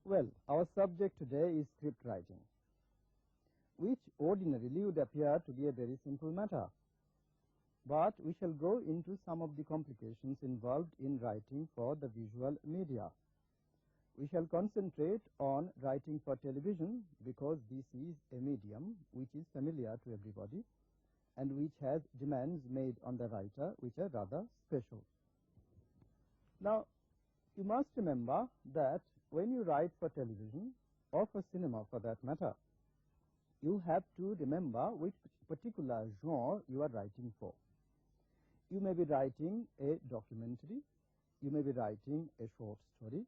Well, our subject today is script writing, which ordinarily would appear to be a very simple matter. But we shall go into some of the complications involved in writing for the visual media. We shall concentrate on writing for television because this is a medium which is familiar to everybody and which has demands made on the writer which are rather special. Now, you must remember that when you write for television or for cinema for that matter, you have to remember which particular genre you are writing for. You may be writing a documentary, you may be writing a short story,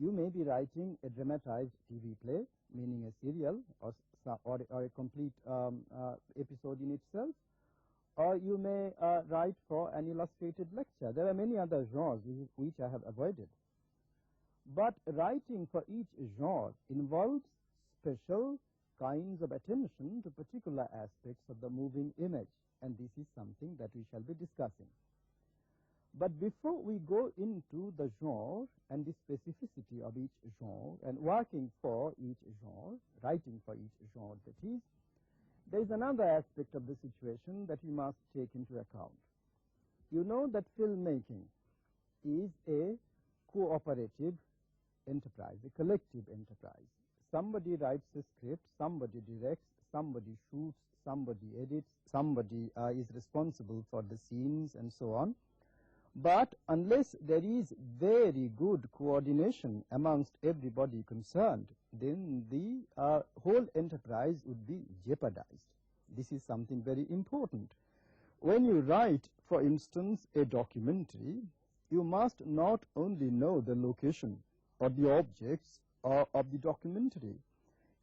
you may be writing a dramatized TV play, meaning a serial or a complete episode in itself, or you may write for an illustrated lecture. There are many other genres which I have avoided. But writing for each genre involves special kinds of attention to particular aspects of the moving image, and this is something that we shall be discussing. But before we go into the genre and the specificity of each genre and working for each genre, writing for each genre that is, there is another aspect of the situation that we must take into account. You know that filmmaking is a cooperative enterprise, a collective enterprise. Somebody writes a script, somebody directs, somebody shoots, somebody edits, somebody is responsible for the scenes and so on. But unless there is very good coordination amongst everybody concerned, then the whole enterprise would be jeopardized. This is something very important. When you write, for instance, a documentary, you must not only know the location or the objects of the documentary,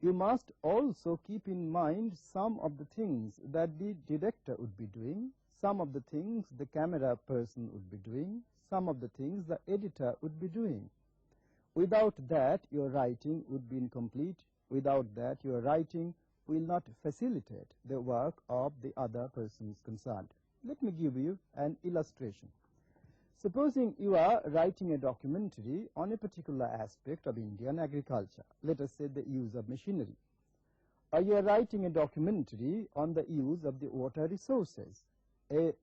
you must also keep in mind some of the things that the director would be doing, some of the things the camera person would be doing, some of the things the editor would be doing. Without that, your writing would be incomplete. Without that, your writing will not facilitate the work of the other persons concerned. Let me give you an illustration. Supposing you are writing a documentary on a particular aspect of Indian agriculture, let us say the use of machinery, or you are writing a documentary on the use of the water resources. A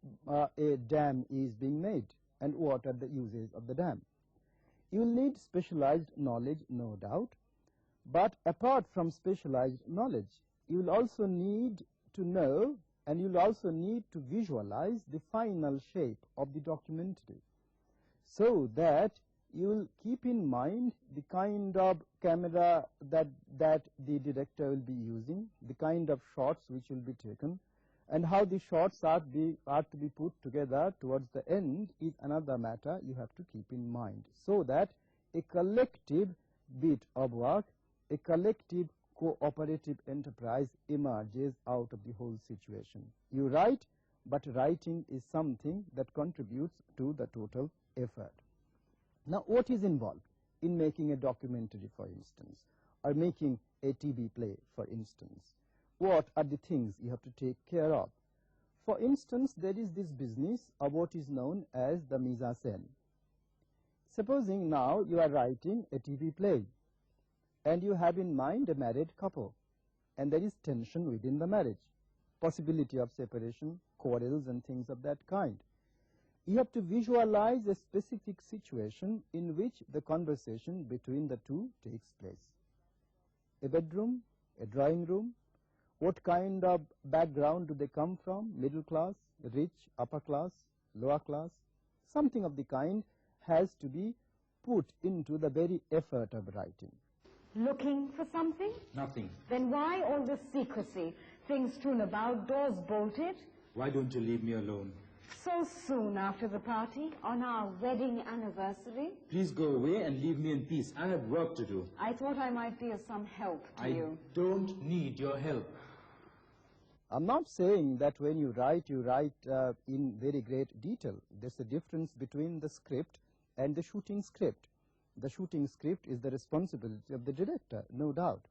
dam is being made, and what are the uses of the dam? You will need specialized knowledge, no doubt, but apart from specialized knowledge, you will also need to know and you will also need to visualize the final shape of the documentary, so that you will keep in mind the kind of camera that the director will be using, the kind of shots which will be taken, and how the shots are to be put together towards the end is another matter you have to keep in mind, so that a collective bit of work, a collective cooperative enterprise emerges out of the whole situation. You write, but writing is something that contributes to the total effort. Now, what is involved in making a documentary, for instance, or making a TV play, for instance? What are the things you have to take care of? For instance, there is this business of what is known as the mise-en-scène. Supposing now you are writing a TV play, and you have in mind a married couple, and there is tension within the marriage, possibility of separation, quarrels and things of that kind. You have to visualize a specific situation in which the conversation between the two takes place. A bedroom, a drawing room, what kind of background do they come from? Middle class, rich, upper class, lower class? Something of the kind has to be put into the very effort of writing. Looking for something? Nothing. Then why all this secrecy? Things strewn about, doors bolted? Why don't you leave me alone? So soon after the party, on our wedding anniversary? Please go away and leave me in peace. I have work to do. I thought I might be of some help to you. I don't need your help. I'm not saying that when you write in very great detail. There's a difference between the script and the shooting script. The shooting script is the responsibility of the director, no doubt.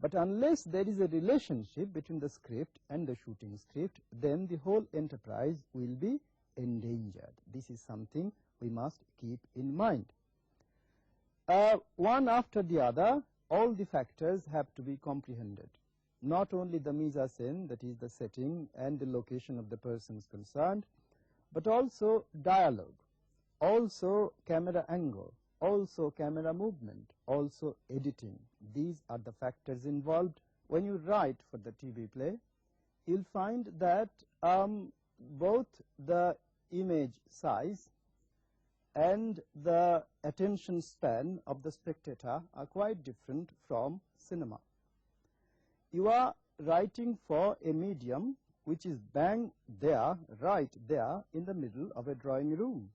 But unless there is a relationship between the script and the shooting script, then the whole enterprise will be endangered. This is something we must keep in mind. One after the other, all the factors have to be comprehended. Not only the mise-en-scène, that is the setting and the location of the persons concerned, but also dialogue, also camera angle, also camera movement, also editing. These are the factors involved when you write for the TV play. You'll find that both the image size and the attention span of the spectator are quite different from cinema. You are writing for a medium which is bang there, right there in the middle of a drawing room.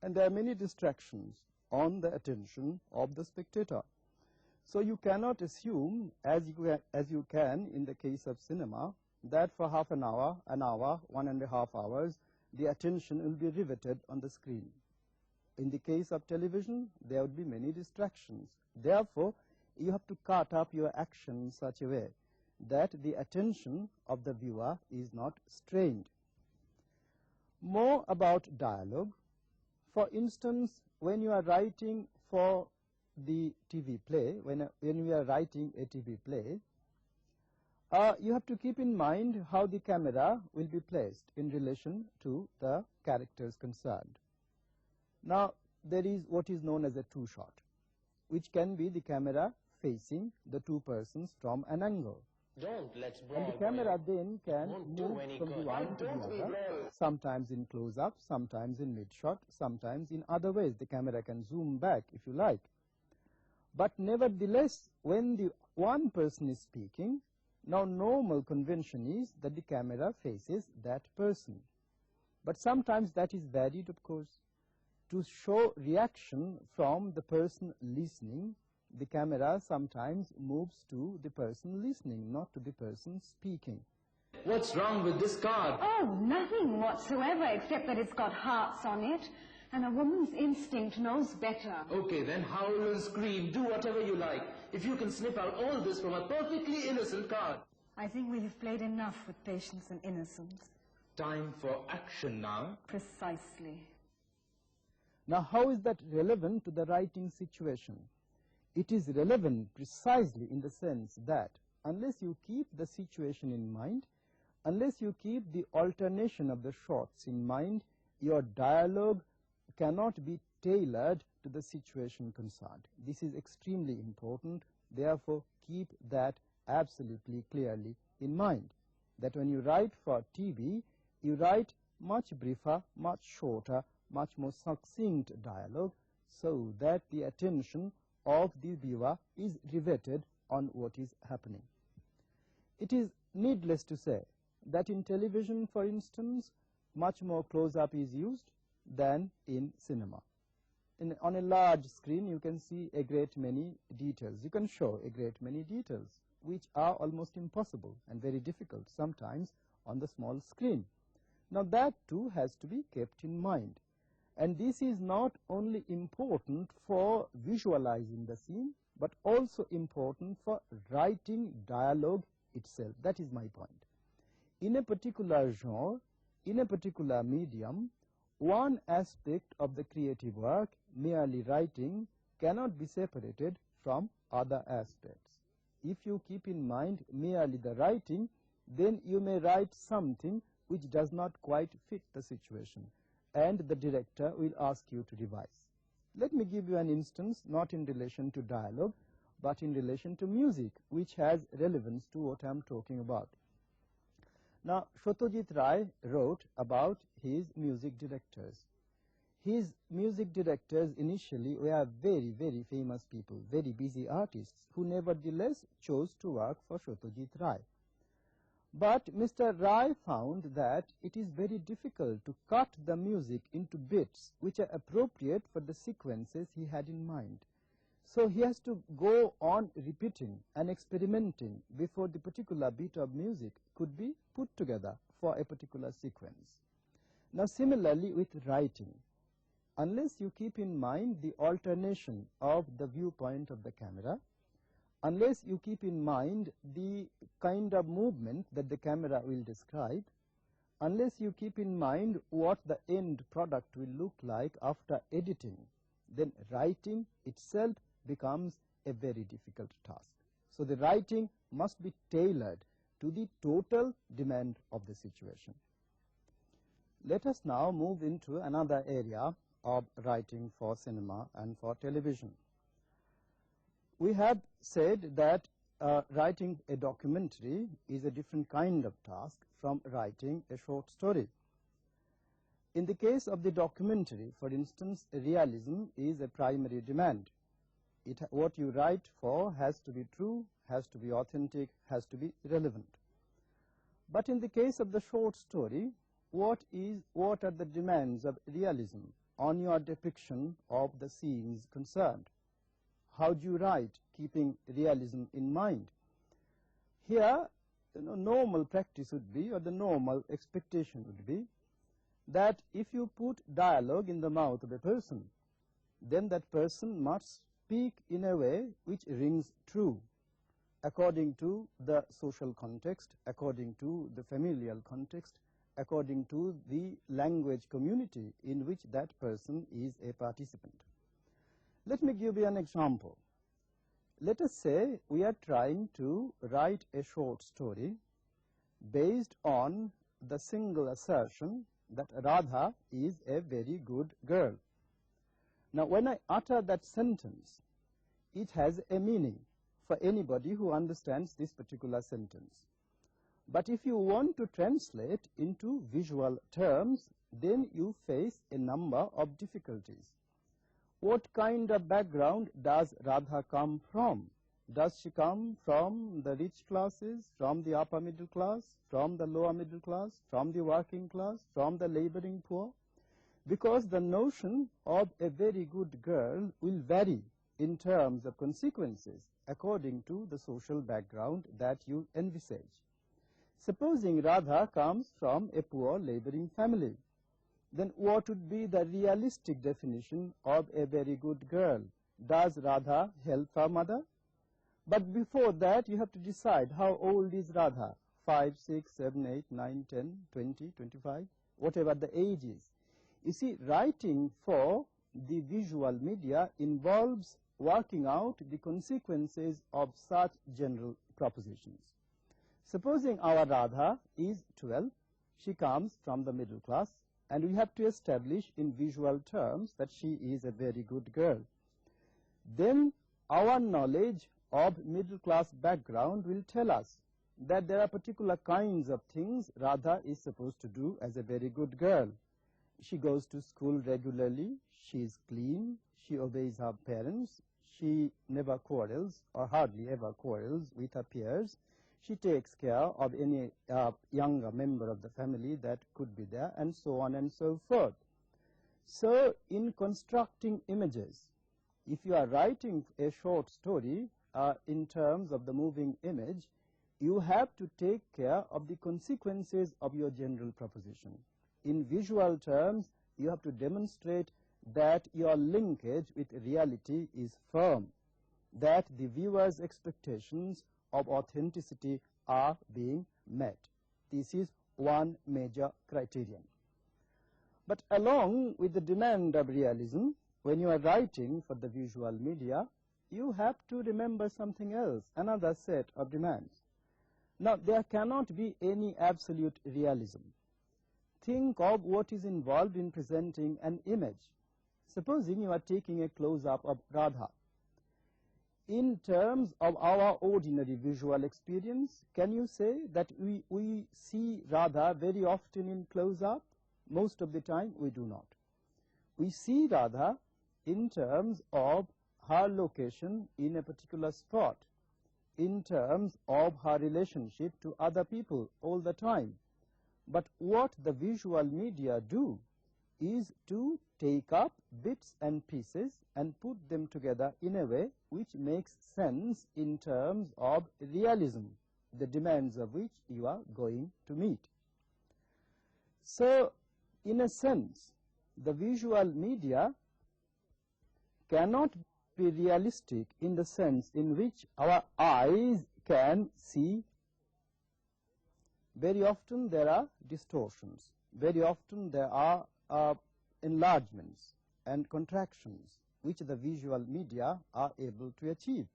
And there are many distractions on the attention of the spectator. So you cannot assume, as you can in the case of cinema, that for half an hour, 1.5 hours, the attention will be riveted on the screen. In the case of television, there would be many distractions. Therefore, you have to cut up your action in such a way that the attention of the viewer is not strained. More about dialogue. For instance, when you are writing for the TV play, when we are writing a TV play, you have to keep in mind how the camera will be placed in relation to the characters concerned. Now, there is what is known as a two-shot, which can be the camera facing the two persons from an angle. And the camera then can move from the one to the other, sometimes in close-up, sometimes in mid-shot, sometimes in other ways. The camera can zoom back if you like. But nevertheless, when the one person is speaking, now normal convention is that the camera faces that person. But sometimes that is varied, of course. To show reaction from the person listening, the camera sometimes moves to the person listening, not to the person speaking. What's wrong with this card? Oh, nothing whatsoever, except that it's got hearts on it, and a woman's instinct knows better. Okay, then howl and scream, do whatever you like. If you can snip out all this from a perfectly innocent card. I think we have played enough with patience and innocence. Time for action now. Precisely. Now, how is that relevant to the writing situation? It is relevant precisely in the sense that unless you keep the situation in mind, unless you keep the alternation of the shots in mind, your dialogue cannot be tailored to the situation concerned. This is extremely important. Therefore, keep that absolutely clearly in mind, that when you write for TV, you write much briefer, much shorter, much more succinct dialogue, so that the attention of the viewer is riveted on what is happening. It is needless to say that in television, for instance, much more close-up is used than in cinema. On a large screen, you can see a great many details. You can show a great many details, which are almost impossible and very difficult sometimes on the small screen. Now, that too has to be kept in mind. And this is not only important for visualizing the scene, but also important for writing dialogue itself. That is my point. In a particular genre, in a particular medium, one aspect of the creative work, merely writing, cannot be separated from other aspects. If you keep in mind merely the writing, then you may write something which does not quite fit the situation, and the director will ask you to revise. Let me give you an instance, not in relation to dialogue, but in relation to music, which has relevance to what I am talking about. Now, Satyajit Ray wrote about his music directors. His music directors initially were very, very famous people, very busy artists, who nevertheless chose to work for Satyajit Ray. But Mr. Ray found that it is very difficult to cut the music into bits which are appropriate for the sequences he had in mind. So he has to go on repeating and experimenting before the particular bit of music could be put together for a particular sequence. Now, similarly with writing, unless you keep in mind the alternation of the viewpoint of the camera, unless you keep in mind the kind of movement that the camera will describe, unless you keep in mind what the end product will look like after editing, then writing itself becomes a very difficult task. So the writing must be tailored to the total demand of the situation. Let us now move into another area of writing for cinema and for television. We have said that writing a documentary is a different kind of task from writing a short story. In the case of the documentary, for instance, realism is a primary demand. What you write for has to be true, has to be authentic, has to be relevant. But in the case of the short story, what are the demands of realism on your depiction of the scenes concerned? How do you write, keeping realism in mind? Here, normal practice would be, or the normal expectation would be, that if you put dialogue in the mouth of a person, then that person must speak in a way which rings true, according to the social context, according to the familial context, according to the language community in which that person is a participant. Let me give you an example. Let us say we are trying to write a short story based on the single assertion that Radha is a very good girl. Now, when I utter that sentence, it has a meaning for anybody who understands this particular sentence. But if you want to translate into visual terms, then you face a number of difficulties. What kind of background does Radha come from? Does she come from the rich classes, from the upper middle class, from the lower middle class, from the working class, from the laboring poor? Because the notion of a very good girl will vary in terms of consequences according to the social background that you envisage. Supposing Radha comes from a poor laboring family, then what would be the realistic definition of a very good girl? Does Radha help her mother? But before that, you have to decide how old is Radha, 5, 6, 7, 8, 9, 10, 20, 25, whatever the age is. You see, writing for the visual media involves working out the consequences of such general propositions. Supposing our Radha is 12, she comes from the middle class, and we have to establish in visual terms that she is a very good girl. Then our knowledge of middle class background will tell us that there are particular kinds of things Radha is supposed to do as a very good girl. She goes to school regularly, she is clean, she obeys her parents, she never quarrels or hardly ever quarrels with her peers. She takes care of any younger member of the family that could be there, and so on and so forth. So in constructing images, if you are writing a short story in terms of the moving image, you have to take care of the consequences of your general proposition. In visual terms, you have to demonstrate that your linkage with reality is firm, that the viewer's expectations of authenticity are being met. This is one major criterion. But along with the demand of realism, when you are writing for the visual media, you have to remember something else, another set of demands. Now, there cannot be any absolute realism. Think of what is involved in presenting an image. Supposing you are taking a close-up of Radha. In terms of our ordinary visual experience, can you say that we see Radha very often in close-up? Most of the time, we do not. We see Radha in terms of her location in a particular spot, in terms of her relationship to other people all the time. But what the visual media do is to take up bits and pieces and put them together in a way which makes sense in terms of realism, the demands of which you are going to meet. So, in a sense, the visual media cannot be realistic in the sense in which our eyes can see. Very often there are distortions. Very often there are enlargements and contractions which the visual media are able to achieve.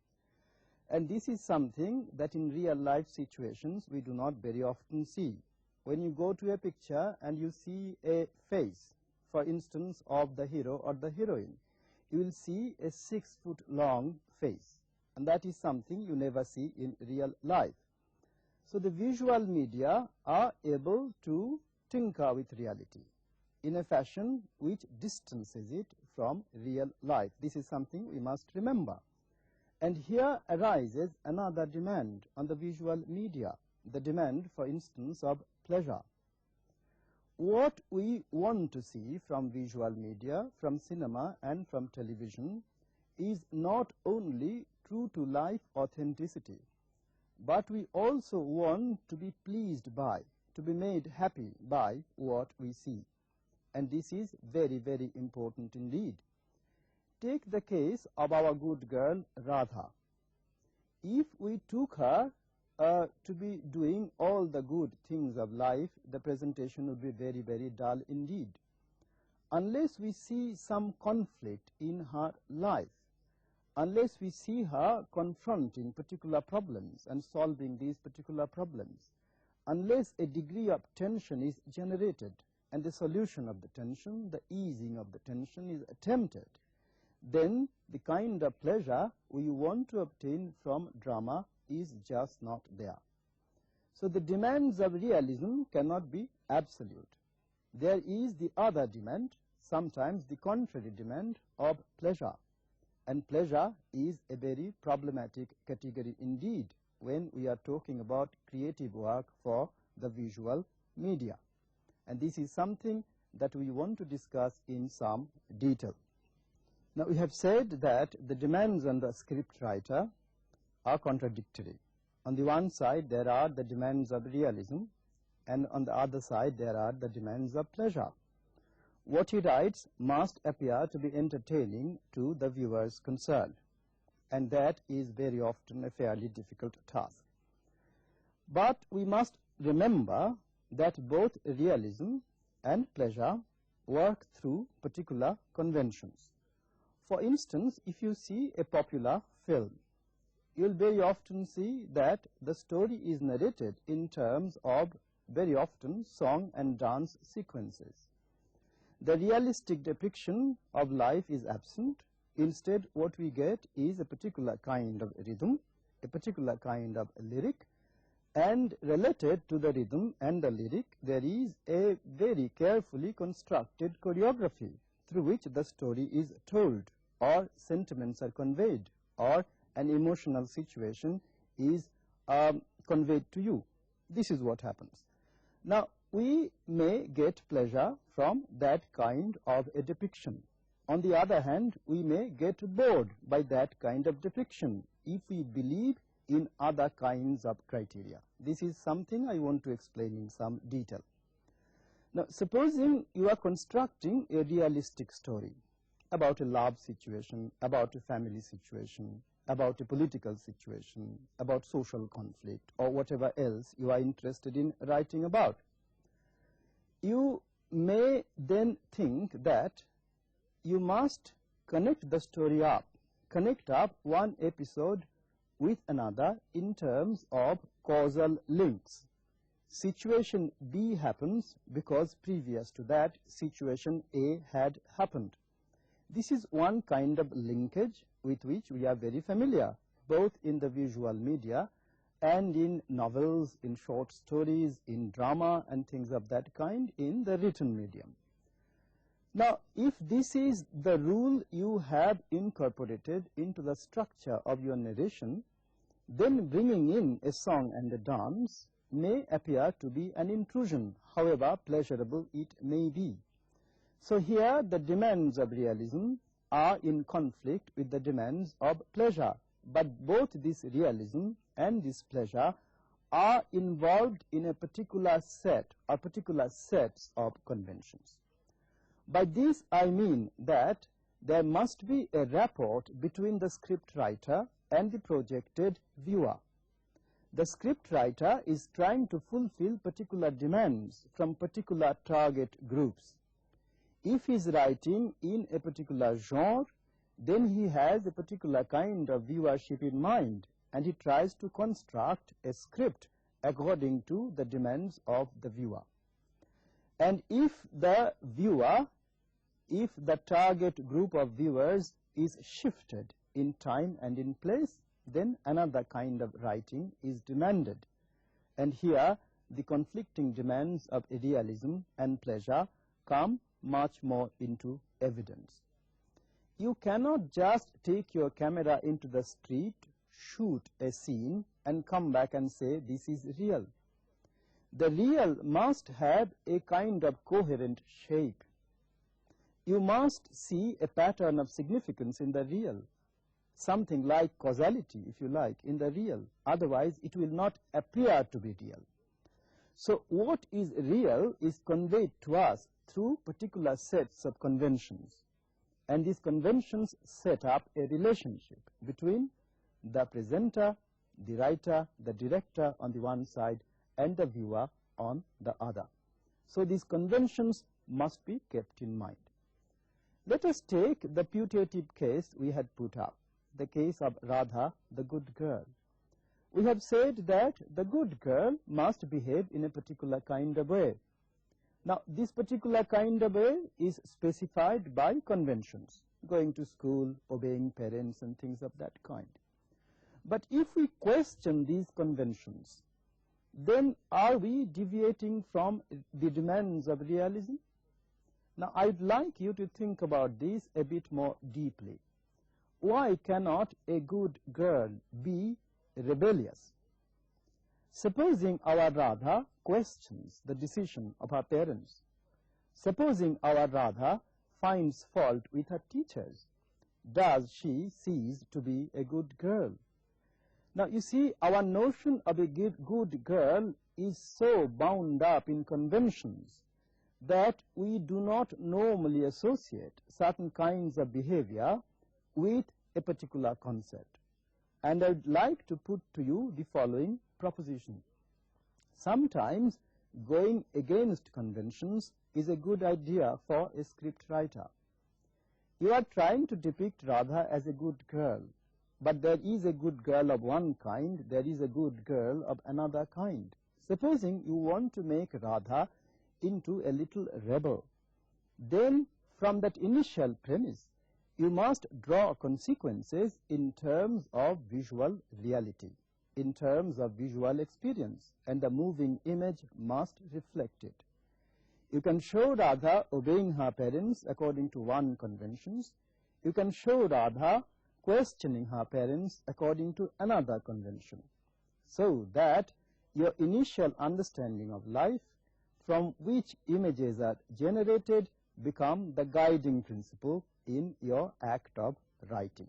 And this is something that in real life situations we do not very often see. When you go to a picture and you see a face, for instance, of the hero or the heroine, you will see a 6-foot long face, and that is something you never see in real life. So the visual media are able to tinker with reality in a fashion which distances it from real life. This is something we must remember. And here arises another demand on the visual media, the demand, for instance, of pleasure. What we want to see from visual media, from cinema and from television, is not only true to life authenticity, but we also want to be pleased by, to be made happy by what we see. And this is very, very important indeed. Take the case of our good girl Radha. If we took her to be doing all the good things of life, the presentation would be very, very dull indeed. Unless we see some conflict in her life, unless we see her confronting particular problems and solving these particular problems, unless a degree of tension is generated and the solution of the tension, the easing of the tension is attempted, then the kind of pleasure we want to obtain from drama is just not there. So the demands of realism cannot be absolute. There is the other demand, sometimes the contrary demand of pleasure. And pleasure is a very problematic category indeed when we are talking about creative work for the visual media. And this is something that we want to discuss in some detail. Now, we have said that the demands on the script writer are contradictory. On the one side, there are the demands of realism, and on the other side, there are the demands of pleasure. What he writes must appear to be entertaining to the viewers concerned, and that is very often a fairly difficult task. But we must remember that both realism and pleasure work through particular conventions. For instance, if you see a popular film, you will very often see that the story is narrated in terms of very often song and dance sequences. The realistic depiction of life is absent. Instead, what we get is a particular kind of rhythm, a particular kind of lyric, and related to the rhythm and the lyric, there is a very carefully constructed choreography through which the story is told, or sentiments are conveyed, or an emotional situation is conveyed to you. This is what happens. Now, we may get pleasure from that kind of a depiction. On the other hand, we may get bored by that kind of depiction if we believe in other kinds of criteria. This is something I want to explain in some detail. Now, supposing you are constructing a realistic story about a love situation, about a family situation, about a political situation, about social conflict, or whatever else you are interested in writing about. You may then think that you must connect the story up, connect up one episode with another in terms of causal links. Situation B happens because previous to that, situation A had happened. This is one kind of linkage with which we are very familiar, both in the visual media and in novels, in short stories, in drama and things of that kind in the written medium. Now, if this is the rule you have incorporated into the structure of your narration, then bringing in a song and a dance may appear to be an intrusion, however pleasurable it may be. So here the demands of realism are in conflict with the demands of pleasure, but both this realism and this pleasure are involved in a particular set or particular sets of conventions. By this I mean that there must be a rapport between the script writer and the projected viewer. The script writer is trying to fulfill particular demands from particular target groups. If he is writing in a particular genre, then he has a particular kind of viewership in mind, and he tries to construct a script according to the demands of the viewer. And if the target group of viewers is shifted in time and in place, then another kind of writing is demanded. And here the conflicting demands of idealism and pleasure come much more into evidence. You cannot just take your camera into the street, shoot a scene, and come back and say this is real. The real must have a kind of coherent shape. You must see a pattern of significance in the real, something like causality, if you like, in the real. Otherwise, it will not appear to be real. So what is real is conveyed to us through particular sets of conventions. And these conventions set up a relationship between the presenter, the writer, the director on the one side, and the viewer on the other. So these conventions must be kept in mind. Let us take the putative case we had put up, the case of Radha, the good girl. We have said that the good girl must behave in a particular kind of way. Now, this particular kind of way is specified by conventions, going to school, obeying parents, and things of that kind. But if we question these conventions, then are we deviating from the demands of realism? Now, I'd like you to think about this a bit more deeply. Why cannot a good girl be rebellious? Supposing our Radha questions the decision of her parents. Supposing our Radha finds fault with her teachers. Does she cease to be a good girl? Now, you see, our notion of a good girl is so bound up in conventions that we do not normally associate certain kinds of behavior with a particular concept. And I would like to put to you the following proposition. Sometimes going against conventions is a good idea for a script writer. You are trying to depict Radha as a good girl, but there is a good girl of one kind, there is a good girl of another kind. Supposing you want to make Radha into a little rebel, then from that initial premise, you must draw consequences in terms of visual reality, in terms of visual experience, and the moving image must reflect it. You can show Radha obeying her parents according to one conventions. You can show Radha questioning her parents according to another convention, so that your initial understanding of life, from which images are generated, become the guiding principle in your act of writing.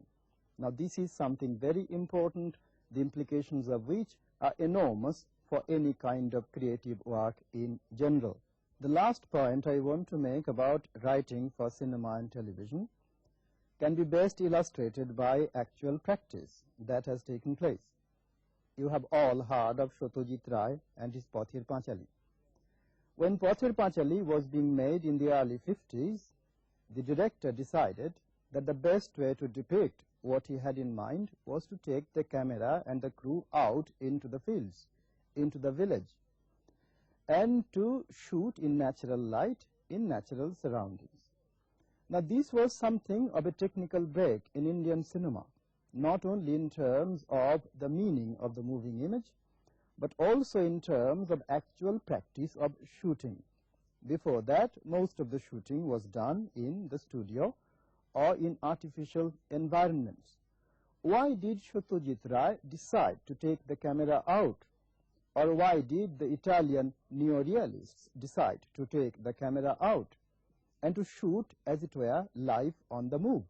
Now, this is something very important, the implications of which are enormous for any kind of creative work in general. The last point I want to make about writing for cinema and television can be best illustrated by actual practice that has taken place. You have all heard of Satyajit Ray and his Pathir Panchali. When Pathir Panchali was being made in the early 50s, the director decided that the best way to depict what he had in mind was to take the camera and the crew out into the fields, into the village, and to shoot in natural light, in natural surroundings. Now, this was something of a technical break in Indian cinema, not only in terms of the meaning of the moving image, but also in terms of actual practice of shooting. Before that, most of the shooting was done in the studio or in artificial environments. Why did Satyajit Ray decide to take the camera out? Or why did the Italian neorealists decide to take the camera out and to shoot, as it were, live on the move?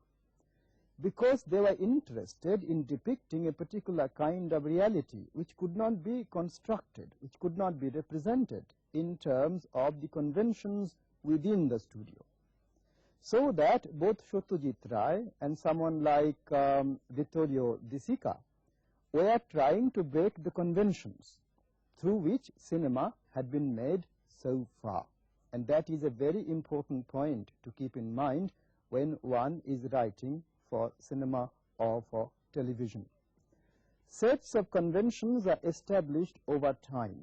Because they were interested in depicting a particular kind of reality which could not be constructed, which could not be represented in terms of the conventions within the studio. So that both Satyajit Ray and someone like Vittorio De Sica were trying to break the conventions through which cinema had been made so far. And that is a very important point to keep in mind when one is writing for cinema or for television. Sets of conventions are established over time,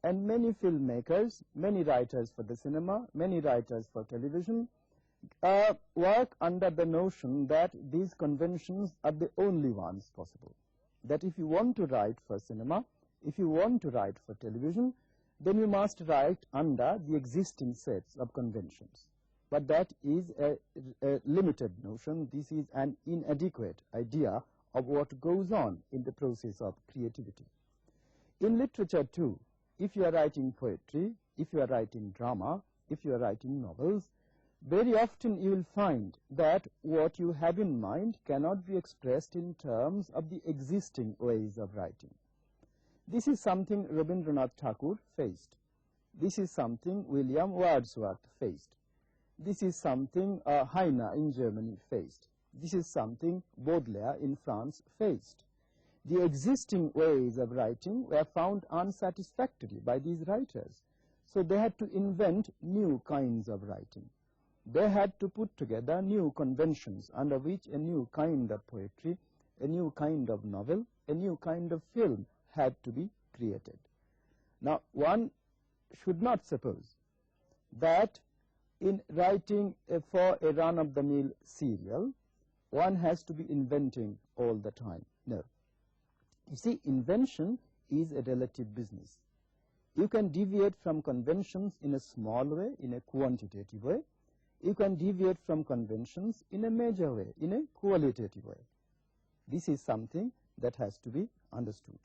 and many filmmakers, many writers for the cinema, many writers for television work under the notion that these conventions are the only ones possible. That if you want to write for cinema, if you want to write for television, then you must write under the existing sets of conventions. But that is a limited notion. This is an inadequate idea of what goes on in the process of creativity. In literature too, if you are writing poetry, if you are writing drama, if you are writing novels, very often you will find that what you have in mind cannot be expressed in terms of the existing ways of writing. This is something Rabindranath Tagore faced. This is something William Wordsworth faced. This is something Heine in Germany faced. This is something Baudelaire in France faced. The existing ways of writing were found unsatisfactory by these writers. So they had to invent new kinds of writing. They had to put together new conventions under which a new kind of poetry, a new kind of novel, a new kind of film had to be created. Now, one should not suppose that in writing for a run-of-the-mill serial, one has to be inventing all the time. No. You see, invention is a relative business. You can deviate from conventions in a small way, in a quantitative way. You can deviate from conventions in a major way, in a qualitative way. This is something that has to be understood.